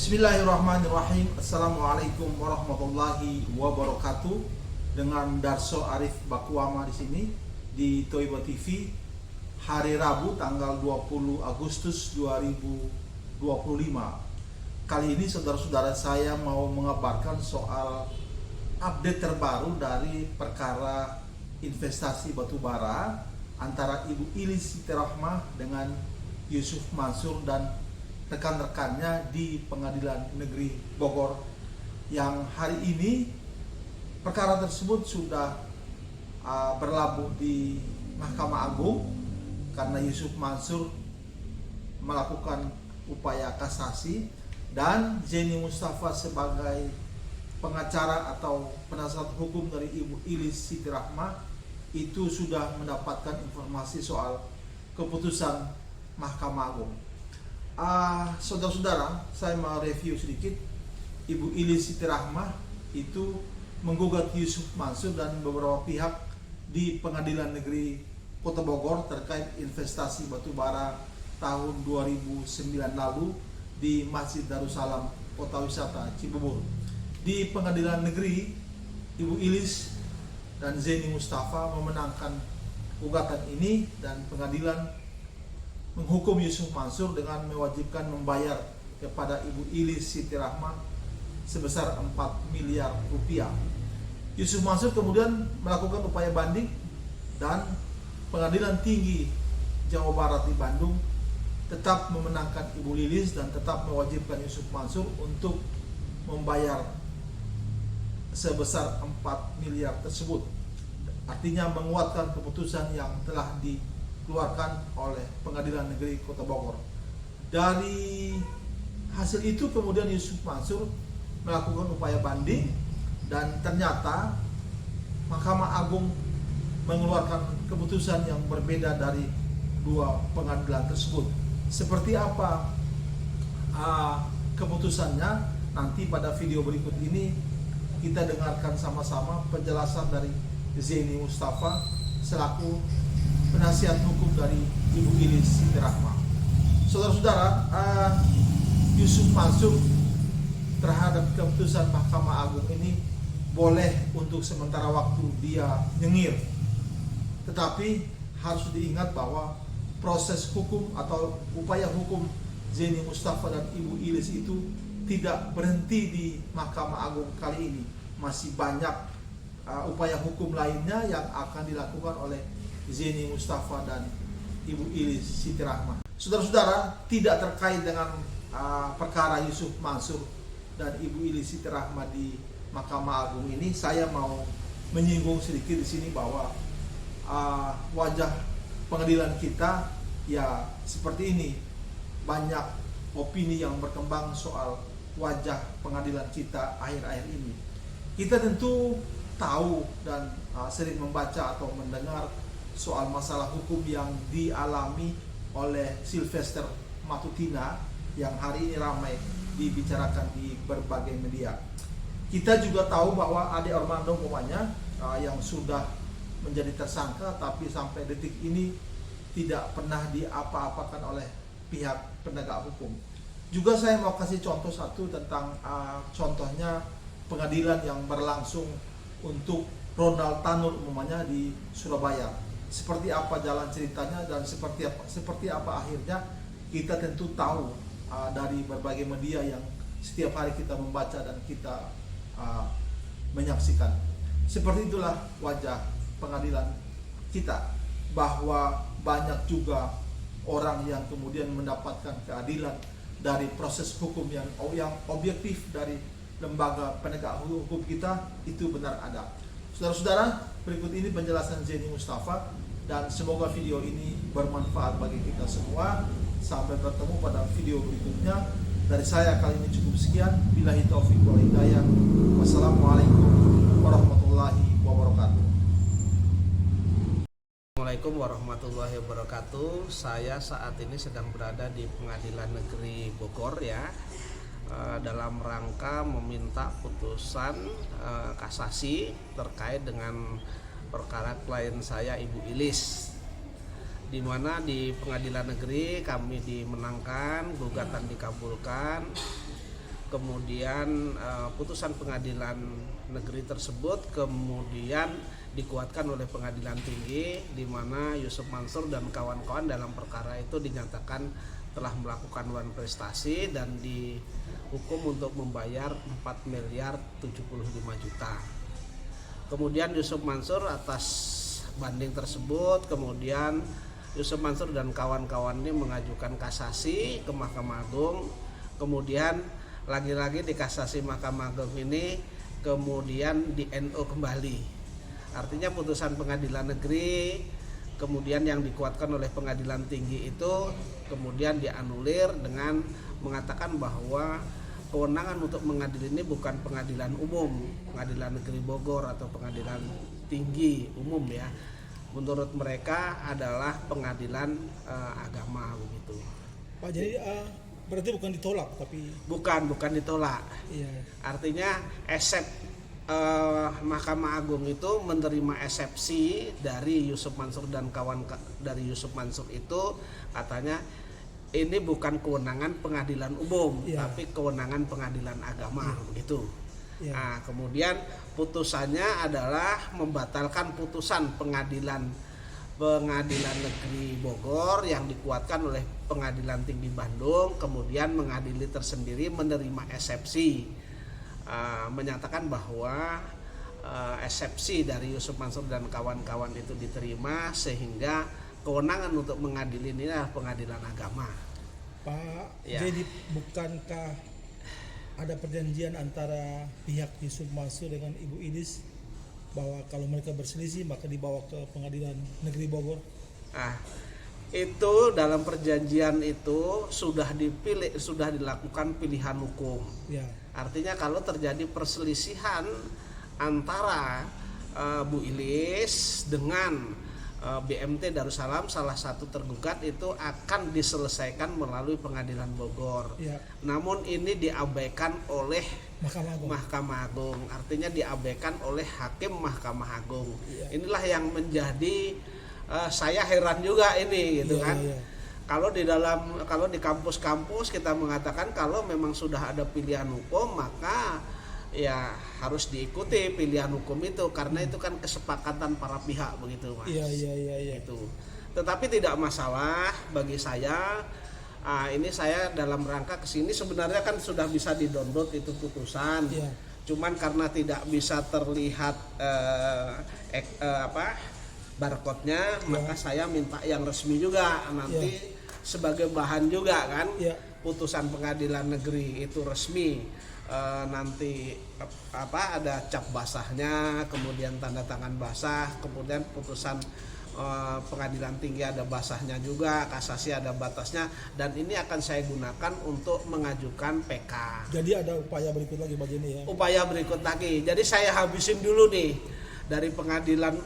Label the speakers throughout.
Speaker 1: Bismillahirrahmanirrahim. Assalamualaikum warahmatullahi wabarakatuh. Dengan Darso Arif Bakuama di sini di Toibo TV, hari Rabu tanggal 20 Agustus 2025. Kali ini saudara-saudara saya mau mengabarkan soal update terbaru dari perkara investasi batubara antara Ibu Ilis Siti Rahmah dengan Yusuf Mansur dan rekan-rekannya di Pengadilan Negeri Bogor, yang hari ini perkara tersebut sudah berlabuh di Mahkamah Agung karena Yusuf Mansur melakukan upaya kasasi dan Zeni Mustafa sebagai pengacara atau penasihat hukum dari Ibu Ilis Siti Rahmah itu sudah mendapatkan informasi soal keputusan Mahkamah Agung. Saudara-saudara, saya mau review sedikit. Ibu Ilis Siti Rahmah itu menggugat Yusuf Mansur dan beberapa pihak di Pengadilan Negeri Kota Bogor terkait investasi batubara tahun 2009 lalu di Masjid Darussalam Kota Wisata Cibubur. Di Pengadilan Negeri, Ibu Ilis dan Zeni Mustafa memenangkan gugatan ini dan pengadilan menghukum Yusuf Mansur dengan mewajibkan membayar kepada Ibu Ilis Siti Rahmah sebesar 4 miliar rupiah. Yusuf Mansur kemudian melakukan upaya banding dan Pengadilan Tinggi Jawa Barat di Bandung tetap memenangkan Ibu Ilis dan tetap mewajibkan Yusuf Mansur untuk membayar sebesar 4 miliar tersebut. Artinya menguatkan keputusan yang telah dikeluarkan oleh Pengadilan Negeri Kota Bogor. Dari hasil itu kemudian Yusuf Mansur melakukan upaya banding dan ternyata Mahkamah Agung mengeluarkan keputusan yang berbeda dari dua pengadilan tersebut. Seperti apa keputusannya, nanti pada video berikut ini kita dengarkan sama-sama penjelasan dari Zeni Mustafa selaku penasihat hukum dari Ibu Ilis Siti Rahmah. Saudara-saudara, Yusuf Mansur terhadap keputusan Mahkamah Agung ini boleh untuk sementara waktu dia nyengir, tetapi harus diingat bahwa proses hukum atau upaya hukum Zeni Mustafa dan Ibu Ilis itu tidak berhenti di Mahkamah Agung kali ini. Masih banyak upaya hukum lainnya yang akan dilakukan oleh Zeni Mustafa dan Ibu Ilis Siti Rahmah. Saudara-saudara, tidak terkait dengan perkara Yusuf Mansur dan Ibu Ilis Siti Rahmah di Mahkamah Agung ini, saya mau menyinggung sedikit di sini bahwa wajah pengadilan kita ya seperti ini. Banyak opini yang berkembang soal wajah pengadilan kita akhir-akhir ini. Kita tentu tahu dan sering membaca atau mendengar soal masalah hukum yang dialami oleh Sylvester Matutina yang hari ini ramai dibicarakan di berbagai media. Kita juga tahu bahwa Ade Armando umpamanya yang sudah menjadi tersangka tapi sampai detik ini tidak pernah diapa-apakan oleh pihak penegak hukum. Juga saya mau kasih contoh satu tentang contohnya pengadilan yang berlangsung untuk Ronald Tanur umpamanya di Surabaya. Seperti apa jalan ceritanya dan seperti apa akhirnya, kita tentu tahu dari berbagai media yang setiap hari kita membaca dan kita menyaksikan. Seperti itulah wajah pengadilan kita, bahwa banyak juga orang yang kemudian mendapatkan keadilan dari proses hukum yang objektif dari lembaga penegak hukum kita, itu benar ada. Saudara-saudara, berikut ini penjelasan Zeni Mustafa dan semoga video ini bermanfaat bagi kita semua. Sampai bertemu pada video berikutnya. Dari saya kali ini cukup sekian. Billahi taufiq wal hidayah. Wassalamualaikum warahmatullahi wabarakatuh.
Speaker 2: Assalamualaikum warahmatullahi wabarakatuh. Saya saat ini sedang berada di Pengadilan Negeri Bogor ya, dalam rangka meminta putusan kasasi terkait dengan perkara klien saya Ibu Ilis, di mana di pengadilan negeri kami dimenangkan, gugatan dikabulkan, kemudian putusan pengadilan negeri tersebut kemudian dikuatkan oleh pengadilan tinggi, di mana Yusuf Mansur dan kawan-kawan dalam perkara itu dinyatakan telah melakukan wan prestasi dan dihukum untuk membayar 4 miliar 75 juta. Kemudian Yusuf Mansur atas banding tersebut, kemudian Yusuf Mansur dan kawan-kawan ini mengajukan kasasi ke Mahkamah Agung. Kemudian lagi-lagi di kasasi Mahkamah Agung ini kemudian di NO kembali. Artinya putusan pengadilan negeri kemudian yang dikuatkan oleh pengadilan tinggi itu kemudian dianulir dengan mengatakan bahwa kewenangan untuk mengadili ini bukan pengadilan umum, pengadilan negeri Bogor atau pengadilan tinggi umum ya. Menurut mereka adalah pengadilan agama begitu.
Speaker 3: Pak, jadi berarti bukan ditolak tapi
Speaker 2: bukan ditolak.
Speaker 3: iya.
Speaker 2: Artinya Mahkamah Agung itu menerima eksepsi dari Yusuf Mansur dan kawan dari Yusuf Mansur itu, katanya ini bukan kewenangan pengadilan umum,
Speaker 3: iya.
Speaker 2: tapi kewenangan pengadilan agama begitu.
Speaker 3: Iya.
Speaker 2: Nah, kemudian putusannya adalah membatalkan putusan pengadilan negeri Bogor yang dikuatkan oleh Pengadilan Tinggi Bandung, kemudian mengadili tersendiri menerima eksepsi, menyatakan bahwa eksepsi dari Yusuf Mansur dan kawan-kawan itu diterima sehingga kewenangan untuk mengadili ini adalah pengadilan agama.
Speaker 3: Pak,
Speaker 2: Ya.
Speaker 3: jadi bukankah ada perjanjian antara pihak Yusuf Mansur dengan Ibu Idis bahwa kalau mereka berselisih maka dibawa ke Pengadilan Negeri Bogor?
Speaker 2: Nah, itu dalam perjanjian itu sudah dilakukan pilihan hukum.
Speaker 3: Ya.
Speaker 2: Artinya kalau terjadi perselisihan antara Bu Ilis dengan BMT Darussalam, salah satu tergugat, itu akan diselesaikan melalui Pengadilan Bogor.
Speaker 3: Ya.
Speaker 2: Namun ini diabaikan oleh
Speaker 3: Mahkamah Agung.
Speaker 2: Mahkamah Agung, artinya diabaikan oleh hakim Mahkamah Agung.
Speaker 3: Ya.
Speaker 2: Inilah yang menjadi saya heran juga ini gitu
Speaker 3: Ya,
Speaker 2: kan.
Speaker 3: ya, ya.
Speaker 2: Kalau di kampus-kampus kita mengatakan kalau memang sudah ada pilihan hukum maka ya harus diikuti pilihan hukum itu, karena itu kan kesepakatan para pihak begitu Mas.
Speaker 3: Iya.
Speaker 2: Itu. Tetapi tidak masalah bagi saya. Ini saya dalam rangka kesini sebenarnya kan sudah bisa di-download itu putusan.
Speaker 3: Iya.
Speaker 2: Cuman karena tidak bisa terlihat barcode-nya, maka saya minta yang resmi juga nanti sebagai bahan juga kan.
Speaker 3: Iya.
Speaker 2: Putusan pengadilan negeri itu resmi, nanti ada cap basahnya, kemudian tanda tangan basah, kemudian putusan pengadilan tinggi ada basahnya juga, kasasi ada batasnya, dan ini akan saya gunakan untuk mengajukan PK.
Speaker 3: Jadi ada upaya berikut lagi bagi ini ya.
Speaker 2: Upaya berikut lagi. Jadi saya habisin dulu nih dari pengadilan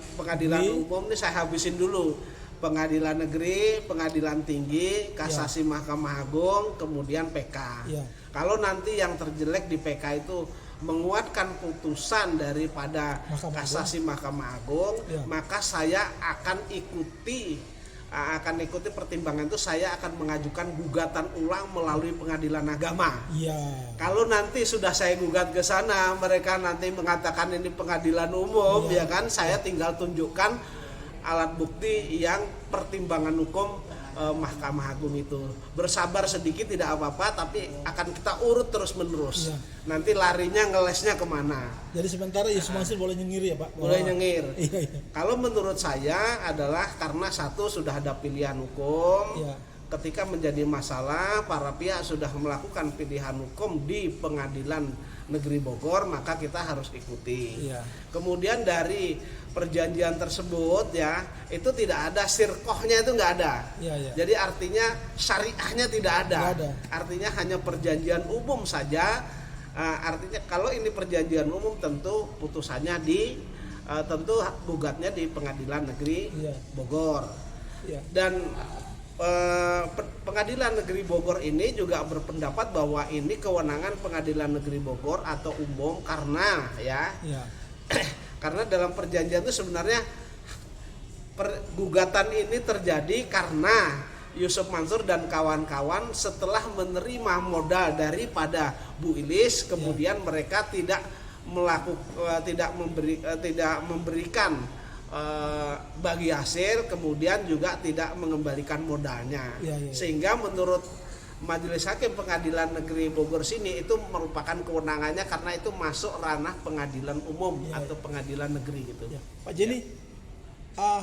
Speaker 2: umum nih, saya habisin dulu pengadilan negeri, pengadilan tinggi, kasasi Mahkamah Agung, kemudian PK.
Speaker 3: Ya.
Speaker 2: Kalau nanti yang terjelek di PK itu menguatkan putusan daripada kasasi Mahkamah Agung, maka saya akan ikuti pertimbangan itu, saya akan mengajukan gugatan ulang melalui Pengadilan Agama.
Speaker 3: Iya.
Speaker 2: Kalau nanti sudah saya gugat ke sana, mereka nanti mengatakan ini pengadilan umum, ya kan, saya tinggal tunjukkan alat bukti yang pertimbangan hukum Mahkamah Agung itu. Bersabar sedikit tidak apa-apa, tapi akan kita urut terus menerus.
Speaker 3: Iya.
Speaker 2: Nanti larinya ngelesnya kemana?
Speaker 3: Jadi sementara Yusuf Mansur boleh nyengir ya Pak?
Speaker 2: Boleh nyengir.
Speaker 3: Iya.
Speaker 2: Kalau menurut saya adalah karena satu sudah ada pilihan hukum.
Speaker 3: Iya.
Speaker 2: Ketika menjadi masalah, para pihak sudah melakukan pilihan hukum di Pengadilan Negeri Bogor, maka kita harus ikuti.
Speaker 3: Iya.
Speaker 2: Kemudian dari perjanjian tersebut ya, itu tidak ada sirkohnya, itu nggak ada.
Speaker 3: Iya.
Speaker 2: Jadi artinya syariahnya tidak ada.
Speaker 3: Nggak ada.
Speaker 2: Artinya hanya perjanjian umum saja. Artinya kalau ini perjanjian umum tentu putusannya tentu gugatnya di Pengadilan Negeri Bogor.
Speaker 3: Iya.
Speaker 2: Dan Pengadilan Negeri Bogor ini juga berpendapat bahwa ini kewenangan Pengadilan Negeri Bogor atau umum karena karena dalam perjanjian itu sebenarnya gugatan ini terjadi karena Yusuf Mansur dan kawan-kawan setelah menerima modal daripada Bu Ilis, kemudian mereka tidak memberikan bagi hasil, kemudian juga tidak mengembalikan modalnya. Sehingga menurut Majelis Hakim Pengadilan Negeri Bogor sini itu merupakan kewenangannya karena itu masuk ranah pengadilan umum atau pengadilan negeri gitu.
Speaker 3: Pak Jenny,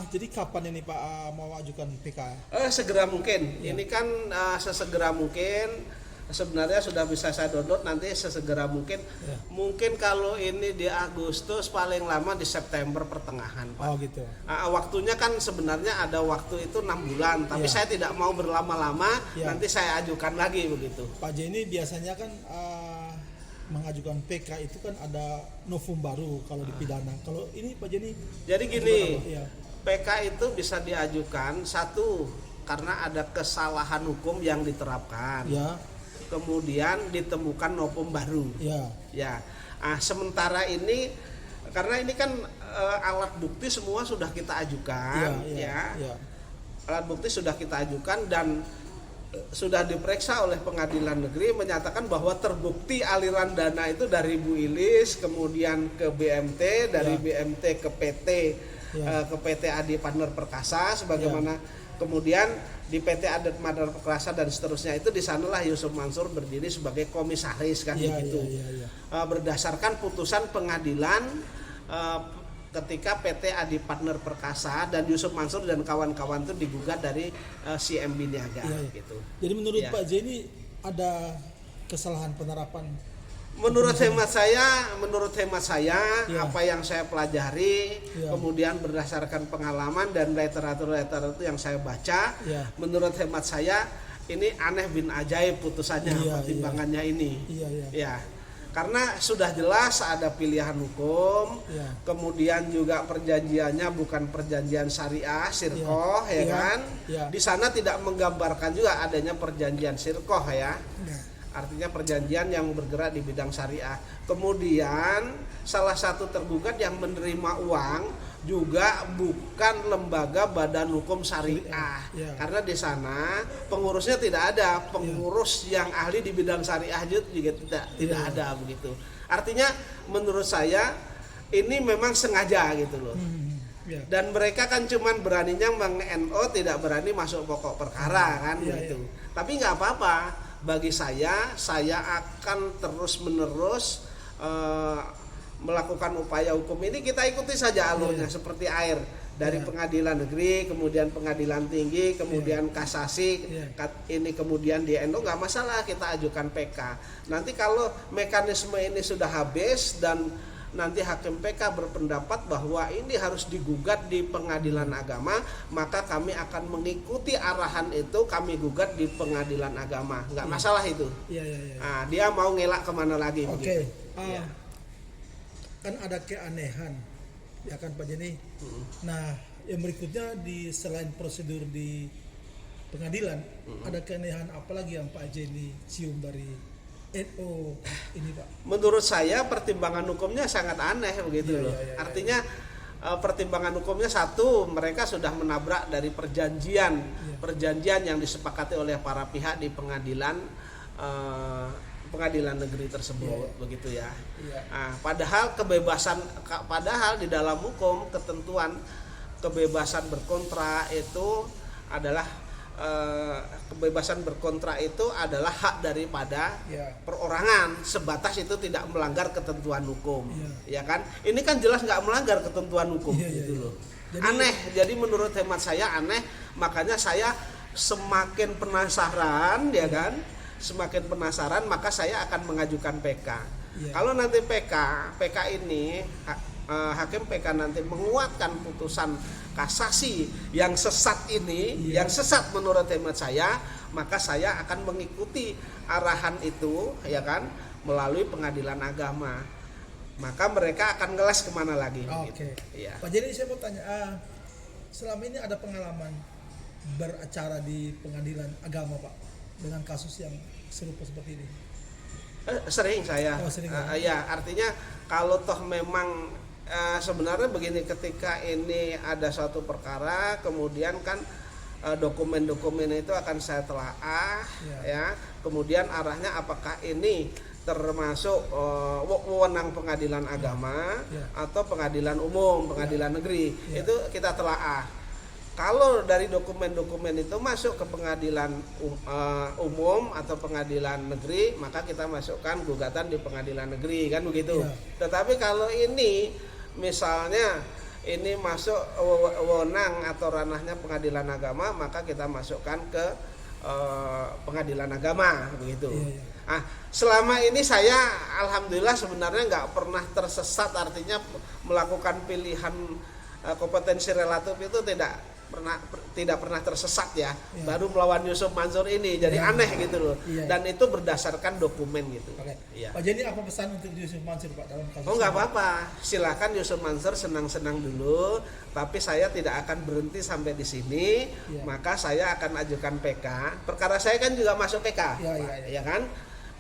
Speaker 3: jadi kapan ini Pak mau ajukan PK?
Speaker 2: Segera mungkin. Ini kan sesegera mungkin. Sebenarnya sudah bisa saya download nanti sesegera mungkin. Mungkin kalau ini di Agustus, paling lama di September pertengahan, Pak.
Speaker 3: Oh gitu.
Speaker 2: Waktunya kan sebenarnya ada waktu itu 6 bulan, tapi saya tidak mau berlama-lama. Nanti saya ajukan lagi begitu.
Speaker 3: Pak Jenny biasanya kan mengajukan PK itu kan ada novum baru kalau di pidana. Kalau ini Pak Jenny,
Speaker 2: jadi gini, PK itu bisa diajukan satu karena ada kesalahan hukum yang diterapkan. Kemudian ditemukan novum baru. Sementara ini karena ini kan alat bukti semua sudah kita ajukan, alat bukti sudah kita ajukan dan sudah diperiksa oleh pengadilan negeri menyatakan bahwa terbukti aliran dana itu dari Bu Ilis, kemudian ke BMT, dari BMT ke PT, ke PT Adi Partner Perkasa, sebagaimana kemudian di PT Adi Partner Perkasa dan seterusnya itu di sanalah Yusuf Mansur berdiri sebagai komisaris kan begitu. Berdasarkan putusan pengadilan ketika PT Adi Partner Perkasa dan Yusuf Mansur dan kawan-kawan itu digugat dari CMB Niaga gitu.
Speaker 3: Jadi menurut Pak Jenny ada kesalahan penerapan?
Speaker 2: Menurut hemat saya apa yang saya pelajari, kemudian berdasarkan pengalaman dan literatur itu yang saya baca, menurut hemat saya ini aneh bin ajaib putusannya, pertimbangannya ini. Karena sudah jelas ada pilihan hukum, kemudian juga perjanjiannya bukan perjanjian syariah, sirkoh, kan? Di sana tidak menggambarkan juga adanya perjanjian sirkoh artinya perjanjian yang bergerak di bidang syariah. Kemudian salah satu tergugat yang menerima uang juga bukan lembaga badan hukum syariah, karena di sana pengurusnya tidak ada, pengurus yang ahli di bidang syariah juga tidak ada begitu. Artinya menurut saya ini memang sengaja gitu loh. Dan mereka kan cuman beraninya meng-NO, tidak berani masuk pokok perkara kan begitu. Tapi nggak apa-apa. Bagi saya akan terus-menerus melakukan upaya hukum ini. Kita ikuti saja alurnya seperti air dari pengadilan negeri, kemudian pengadilan tinggi, kemudian kasasi, ini kemudian di NO, nggak masalah kita ajukan PK. Nanti kalau mekanisme ini sudah habis dan nanti hakim PK berpendapat bahwa ini harus digugat di pengadilan agama, maka kami akan mengikuti arahan itu, kami gugat di pengadilan agama, nggak masalah itu. Nah, dia mau ngelak kemana lagi?
Speaker 3: Kan ada keanehan, ya kan Pak Jenny. Nah, yang berikutnya selain prosedur di pengadilan, ada keanehan apa lagi yang Pak Jenny cium dari NO ini Pak? Menurut saya pertimbangan hukumnya sangat aneh begitu loh. Artinya pertimbangan hukumnya satu, mereka sudah menabrak dari perjanjian yang disepakati oleh para pihak di pengadilan negeri tersebut begitu ya. Nah, padahal di dalam hukum ketentuan kebebasan berkontrak itu adalah hak daripada perorangan, sebatas itu tidak melanggar ketentuan hukum, ya kan? Ini kan jelas nggak melanggar ketentuan hukum, gitu loh. Aneh. Jadi menurut hemat saya aneh, makanya saya semakin penasaran, ya kan? Semakin penasaran, maka saya akan mengajukan PK. Kalau nanti PK ini hakim PK nanti menguatkan putusan kasasi yang sesat ini, yang sesat menurut hemat saya, maka saya akan mengikuti arahan itu, ya kan, melalui pengadilan agama. Maka mereka akan ngeles kemana lagi? Oke. Pak Jenny, saya mau tanya, selama ini ada pengalaman beracara di pengadilan agama Pak dengan kasus yang serupa seperti ini?
Speaker 2: Sering saya. Artinya kalau toh memang sebenarnya begini, ketika ini ada suatu perkara, kemudian kan
Speaker 3: dokumen-dokumen itu akan saya telaah ya. Kemudian arahnya apakah ini termasuk wewenang pengadilan agama atau pengadilan umum, pengadilan negeri, itu kita telaah. Kalau dari dokumen-dokumen itu masuk ke pengadilan umum atau pengadilan negeri, maka kita masukkan gugatan di pengadilan negeri, kan begitu. Tetapi kalau ini misalnya ini masuk wewenang atau ranahnya pengadilan agama, maka kita masukkan ke pengadilan agama, begitu. Nah, selama ini saya alhamdulillah sebenarnya nggak pernah tersesat, artinya melakukan pilihan kompetensi relatif itu tidak pernah tersesat ya. Baru melawan Yusuf Mansur ini jadi aneh gitu loh. Dan itu berdasarkan dokumen gitu.
Speaker 1: Pak Jenny, apa pesan untuk Yusuf Mansur Pak dalam kasus?
Speaker 3: Oh nggak apa-apa, silakan Yusuf Mansur senang-senang dulu. Tapi saya tidak akan berhenti sampai di sini. Maka saya akan ajukan PK. Perkara saya kan juga masuk PK, ya kan?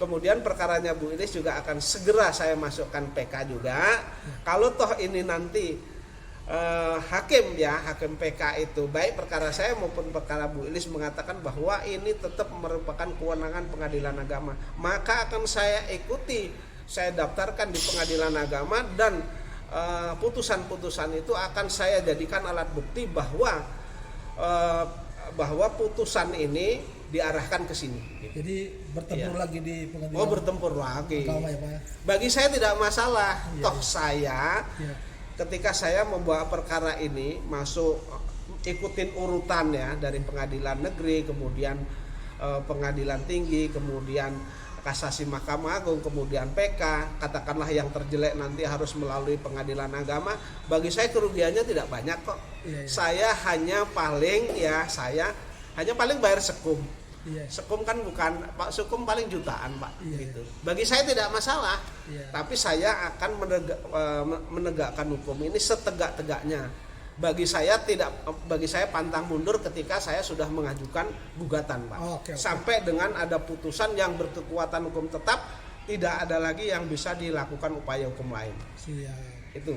Speaker 3: Kemudian perkaranya Bu Ilis juga akan segera saya masukkan PK juga. Kalau toh ini nanti hakim PK itu baik perkara saya maupun perkara Bu Ilis mengatakan bahwa ini tetap merupakan kewenangan pengadilan agama, maka akan saya ikuti, saya daftarkan di pengadilan agama dan putusan-putusan itu akan saya jadikan alat bukti bahwa putusan ini diarahkan ke sini.
Speaker 1: Jadi bertempur lagi di pengadilan.
Speaker 3: Oh, bertempur lagi.
Speaker 1: Agama ya, Pak.
Speaker 3: Bagi saya tidak masalah. Toh saya ketika saya membawa perkara ini masuk ikutin urutan ya, dari pengadilan negeri, kemudian pengadilan tinggi, kemudian kasasi Mahkamah Agung, kemudian PK, katakanlah yang terjelek nanti harus melalui pengadilan agama, bagi saya kerugiannya tidak banyak kok. Saya hanya paling bayar sekum. Sekum kan bukan Pak, sekum paling jutaan Pak, gitu. Bagi saya tidak masalah, tapi saya akan menegakkan hukum ini setegak-tegaknya. Bagi saya pantang mundur ketika saya sudah mengajukan gugatan Pak. Sampai dengan ada putusan yang berkekuatan hukum tetap, tidak ada lagi yang bisa dilakukan upaya hukum lain. Itu.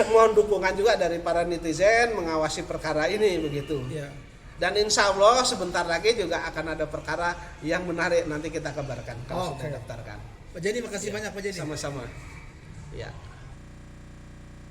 Speaker 3: Mohon dukungan juga dari para netizen mengawasi perkara ini, begitu. Dan insya Allah sebentar lagi juga akan ada perkara yang menarik, nanti kita kabarkan kalau sudah daftarkan.
Speaker 1: Pak Jenny, makasih banyak Pak Jenny.
Speaker 3: Sama-sama. Ya.